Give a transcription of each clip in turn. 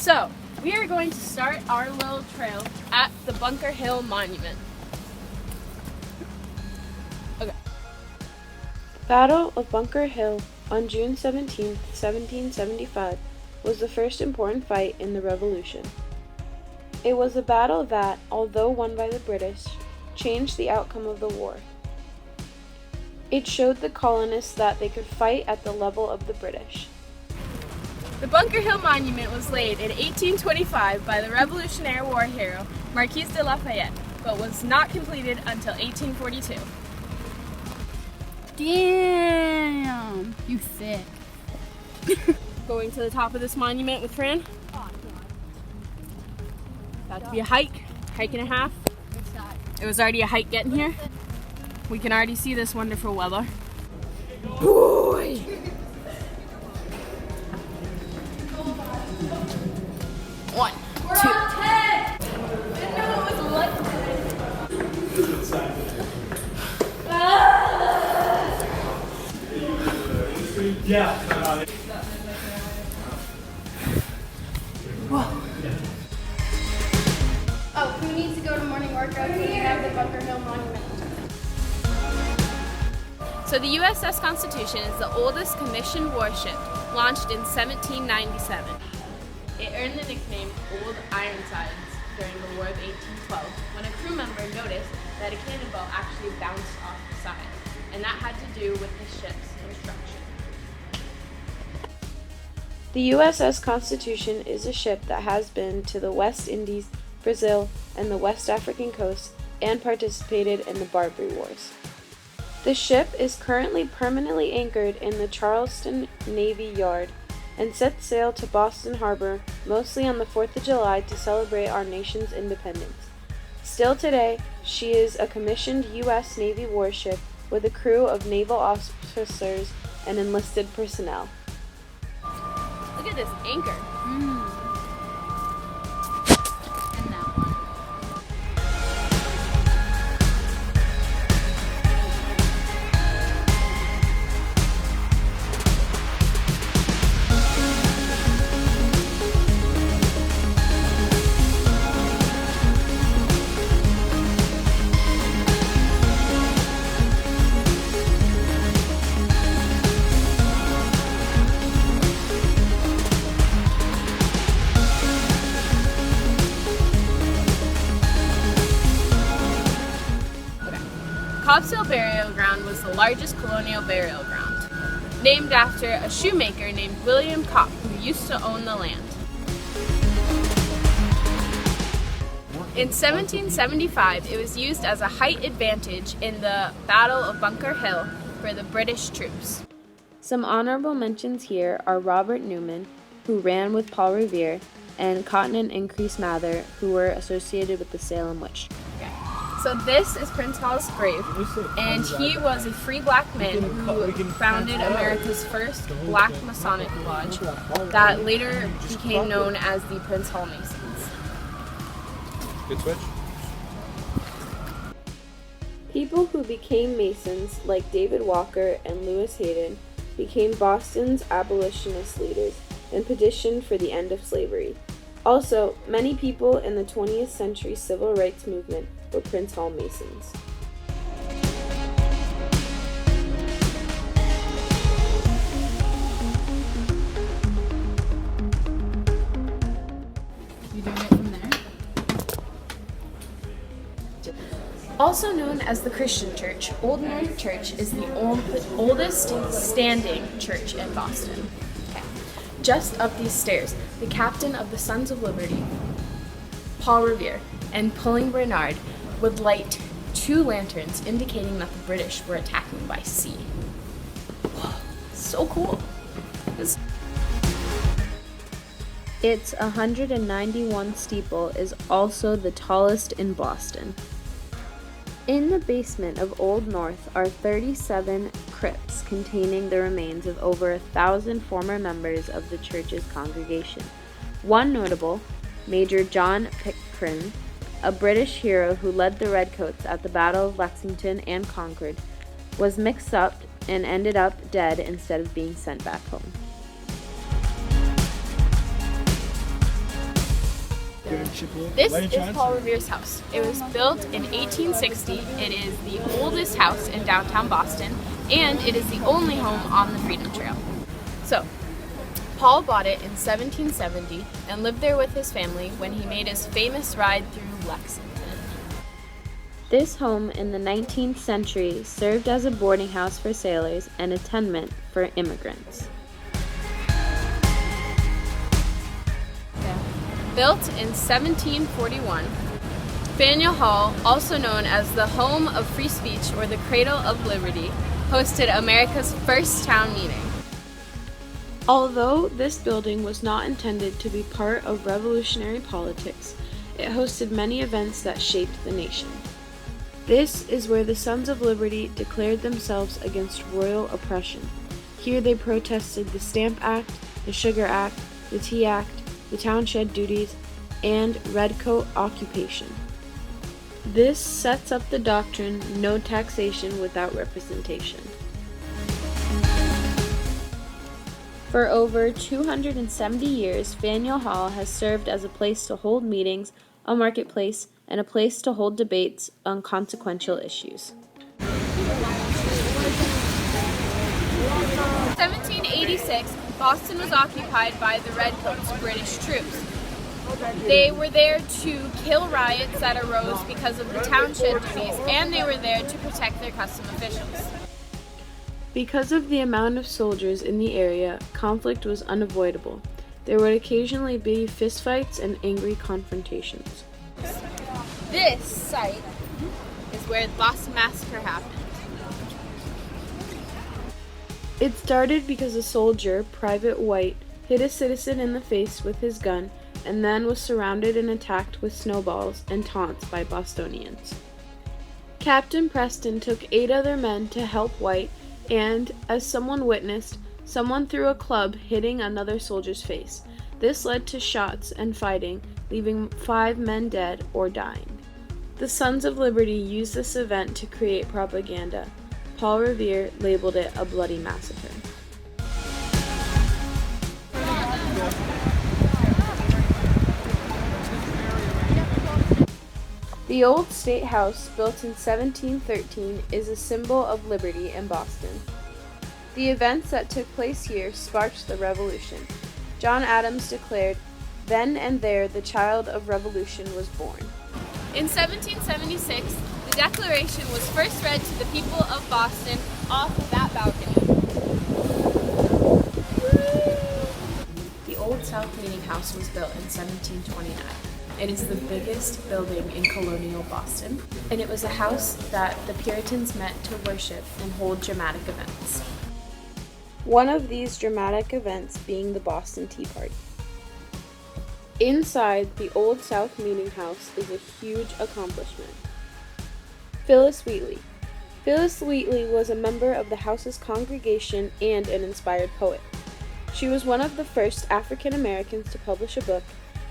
So, we are going to start our little trail at the Bunker Hill Monument. Okay. Battle of Bunker Hill on June 17, 1775, was the first important fight in the Revolution. It was a battle that, although won by the British, changed the outcome of the war. It showed the colonists that they could fight at the level of the British. The Bunker Hill Monument was laid in 1825 by the Revolutionary War hero Marquis de Lafayette, but was not completed until 1842. Damn, you thick. Going to the top of this monument with Fran. About to be a hike and a half. It was already a hike getting here. We can already see this wonderful weather. Boy! One, two. Yeah. Oh, who needs to go to morning workout when you have the Bunker Hill Monument? So the USS Constitution is the oldest commissioned warship, launched in 1797. It earned the nickname Old Ironsides during the War of 1812, when a crew member noticed that a cannonball actually bounced off the side, and that had to do with the ship's construction. The USS Constitution is a ship that has been to the West Indies, Brazil, and the West African coast and participated in the Barbary Wars. The ship is currently permanently anchored in the Charleston Navy Yard and sets sail to Boston Harbor mostly on the 4th of July to celebrate our nation's independence. Still today, she is a commissioned U.S. Navy warship with a crew of naval officers and enlisted personnel. Look at this anchor. And that one. Cobb's Hill Burial Ground was the largest colonial burial ground, named after a shoemaker named William Cobb, who used to own the land. In 1775, it was used as a height advantage in the Battle of Bunker Hill for the British troops. Some honorable mentions here are Robert Newman, who ran with Paul Revere, and Cotton and Increase Mather, who were associated with the Salem witch. So this is Prince Hall's grave, and he was a free black man who founded America's first black Masonic lodge that later became known as the Prince Hall Masons. Good switch. People who became Masons, like David Walker and Lewis Hayden, became Boston's abolitionist leaders and petitioned for the end of slavery. Also, many people in the 20th century civil rights movement were Prince Hall Masons. You doing it from there? Also known as the Christian Church, Old North Church is the oldest standing church in Boston. Okay. Just up these stairs, the captain of the Sons of Liberty, Paul Revere, and Pulling Bernard would light 2 lanterns indicating that the British were attacking by sea. So cool. Its 191 steeple is also the tallest in Boston. In the basement of Old North are 37 crypts containing the remains of over 1,000 former members of the church's congregation. One notable, Major John Pitcairn, a British hero who led the Redcoats at the Battle of Lexington and Concord, was mixed up and ended up dead instead of being sent back home. This is Paul Revere's house. It was built in 1860. It is the oldest house in downtown Boston, and it is the only home on the Freedom Trail. So, Paul bought it in 1770 and lived there with his family when he made his famous ride through Lexington. This home in the 19th century served as a boarding house for sailors and a tenement for immigrants. Built in 1741, Faneuil Hall, also known as the home of free speech or the cradle of liberty, hosted America's first town meeting. Although this building was not intended to be part of revolutionary politics, it hosted many events that shaped the nation. This is where the Sons of Liberty declared themselves against royal oppression. Here they protested the Stamp Act, the Sugar Act, the Tea Act, the Townshend duties, and redcoat occupation. This sets up the doctrine, no taxation without representation. For over 270 years, Faneuil Hall has served as a place to hold meetings, a marketplace, and a place to hold debates on consequential issues. 1786, Boston was occupied by the Redcoats, British troops. They were there to kill riots that arose because of the Townshend duties, and they were there to protect their custom officials. Because of the amount of soldiers in the area, conflict was unavoidable. There would occasionally be fistfights and angry confrontations. This site is where the Boston Massacre happened. It started because a soldier, Private White, hit a citizen in the face with his gun and then was surrounded and attacked with snowballs and taunts by Bostonians. Captain Preston took 8 other men to help White, and, as someone witnessed, someone threw a club hitting another soldier's face. This led to shots and fighting, leaving 5 men dead or dying. The Sons of Liberty used this event to create propaganda. Paul Revere labeled it a bloody massacre. The old State House, built in 1713, is a symbol of liberty in Boston. The events that took place here sparked the Revolution. John Adams declared, "Then and there the child of revolution was born." In 1776, the Declaration was first read to the people of Boston off of that balcony. The Old South Meeting House was built in 1729. It is the biggest building in colonial Boston, and it was a house that the Puritans met to worship and hold dramatic events. One of these dramatic events being the Boston Tea Party. Inside the Old South Meeting House is a huge accomplishment. Phillis Wheatley. Phillis Wheatley was a member of the house's congregation and an inspired poet. She was one of the first African Americans to publish a book,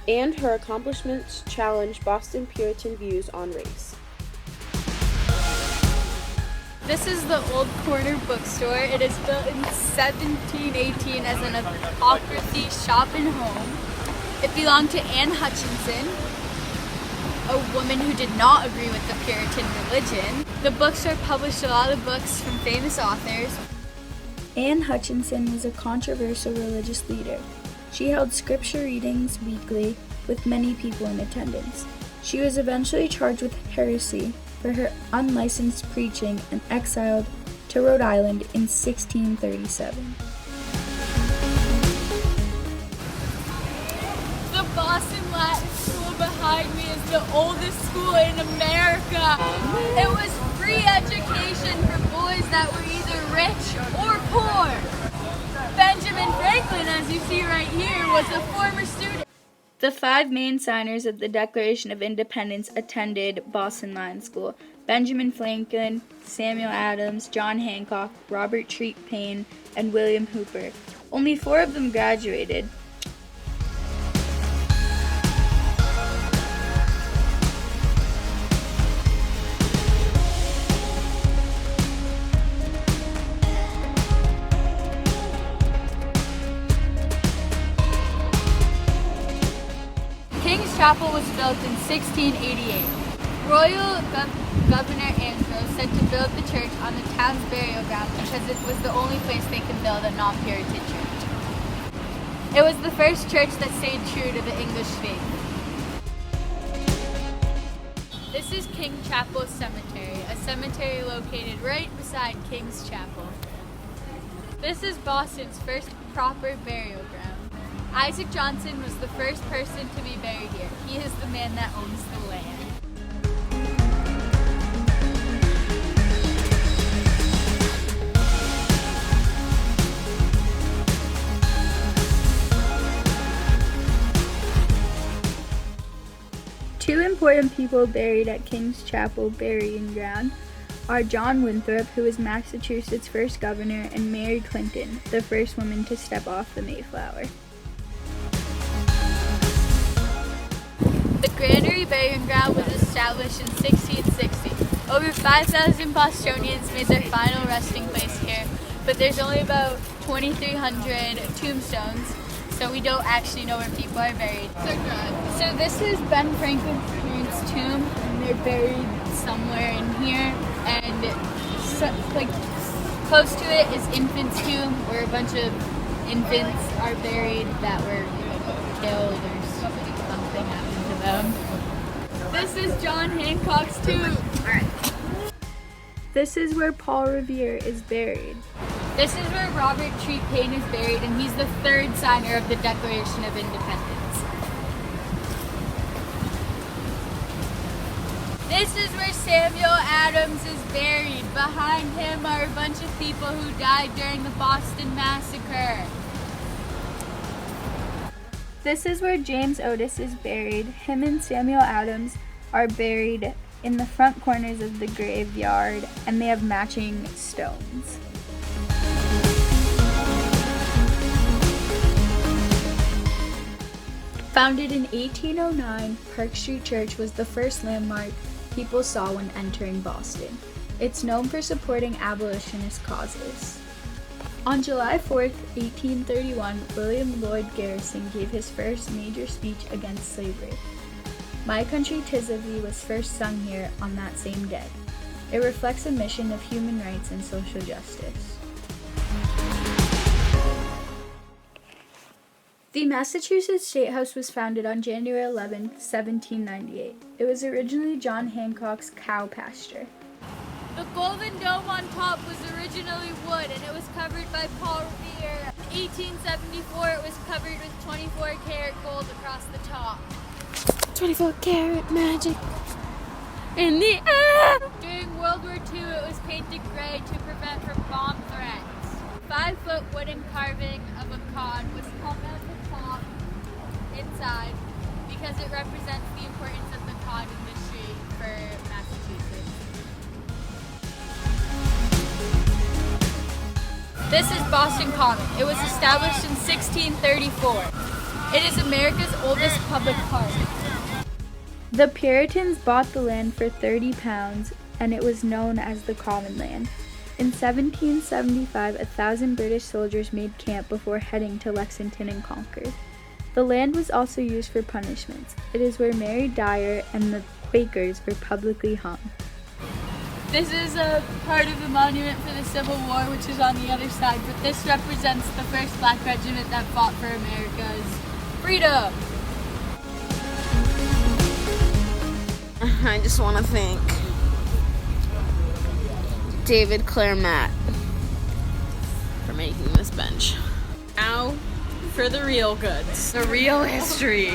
and her accomplishments challenged Boston Puritan views on race. This is the Old Corner Bookstore. It is built in 1718 as an apocryphy shop and home. It belonged to Anne Hutchinson, a woman who did not agree with the Puritan religion. The bookstore published a lot of books from famous authors. Anne Hutchinson was a controversial religious leader. She held scripture readings weekly with many people in attendance. She was eventually charged with heresy for her unlicensed preaching and exiled to Rhode Island in 1637. The Boston Latin School behind me is the oldest school in America. It was free education for boys that were either rich or poor. Benjamin Franklin, as you see right here, was a former student. The 5 main signers of the Declaration of Independence attended Boston Latin School: Benjamin Franklin, Samuel Adams, John Hancock, Robert Treat Paine, and William Hooper. Only 4 of them graduated. chapel was built in 1688. Royal Governor Andros said to build the church on the town's burial ground because it was the only place they could build a non-Puritan church. It was the first church that stayed true to the English faith. This is King Chapel Cemetery, a cemetery located right beside King's Chapel. This is Boston's first proper burial ground. Isaac Johnson was the first person to be buried here. He is the man that owns the land. Two important people buried at King's Chapel Burying Ground are John Winthrop, who was Massachusetts' first governor, and Mary Clinton, the first woman to step off the Mayflower. The Granary Burying Ground was established in 1660. Over 5,000 Bostonians made their final resting place here, but there's only about 2,300 tombstones, so we don't actually know where people are buried. So this is Ben Franklin's parents' tomb, and they're buried somewhere in here. And close to it is Infant's tomb, where a bunch of infants are buried that were killed or something happened to them. This is John Hancock's tomb. This is where Paul Revere is buried. This is where Robert Treat Paine is buried, and he's the third signer of the Declaration of Independence. This is where Samuel Adams is buried. Behind him are a bunch of people who died during the Boston Massacre. This is where James Otis is buried. Him and Samuel Adams are buried in the front corners of the graveyard, and they have matching stones. Founded in 1809, Park Street Church was the first landmark people saw when entering Boston. It's known for supporting abolitionist causes. On July 4th, 1831, William Lloyd Garrison gave his first major speech against slavery. My Country 'Tis of Thee was first sung here on that same day. It reflects a mission of human rights and social justice. The Massachusetts State House was founded on January 11, 1798. It was originally John Hancock's cow pasture. The golden dome on top was originally wood, and it was covered by Paul Revere. In 1874, it was covered with 24-karat gold across the top. 24-karat magic in the air! During World War II, it was painted gray to prevent from bomb threats. 5-foot wooden carving of a cod was hung at the top inside because it represents the importance of the cod industry for Massachusetts. This is Boston Common. It was established in 1634. It is America's oldest public park. The Puritans bought the land for £30, and it was known as the Common Land. In 1775, 1,000 British soldiers made camp before heading to Lexington and Concord. The land was also used for punishments. It is where Mary Dyer and the Quakers were publicly hung. This is a part of the monument for the Civil War, which is on the other side, but this represents the first black regiment that fought for America's freedom. I just want to thank David Clare Matt for making this bench. Now for the real goods. The real history.